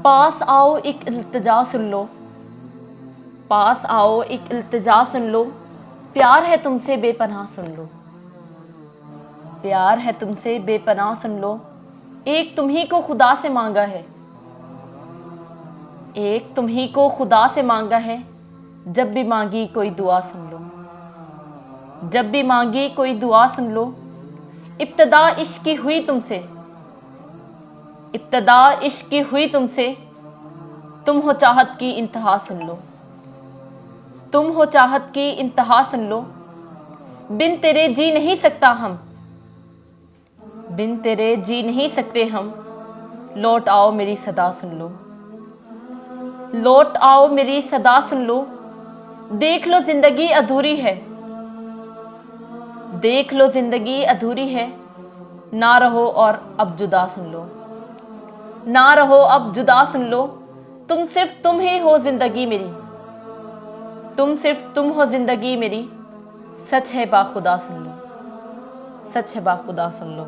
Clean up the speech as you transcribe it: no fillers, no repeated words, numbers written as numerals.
पास आओ एक इल्तिजा सुन लो, पास आओ एक इल्तिजा सुन लो, प्यार है तुमसे बेपनाह सुन लो, प्यार है तुमसे बेपनाह सुन लो। एक तुम ही को खुदा से मांगा है, एक तुम ही को खुदा से मांगा है। जब भी मांगी कोई दुआ सुन लो, जब भी मांगी कोई दुआ सुन लो। इब्तिदा इश्क की हुई तुमसे, इब्तिदा इश्क की हुई तुमसे, तुम हो चाहत की इंतहा सुन लो, तुम हो चाहत की इंतहा सुन लो। बिन तेरे जी नहीं सकता हम, बिन तेरे जी नहीं सकते हम। लौट आओ मेरी सदा सुन लो, लौट आओ मेरी सदा सुन लो। देख लो जिंदगी अधूरी है, देख लो जिंदगी अधूरी है। ना रहो और अब जुदा सुन लो, ना रहो अब जुदा सुन लो। तुम सिर्फ तुम ही हो जिंदगी मेरी, तुम सिर्फ तुम हो जिंदगी मेरी। सच है बाखुदा सुन लो, सच है बाखुदा सुन लो।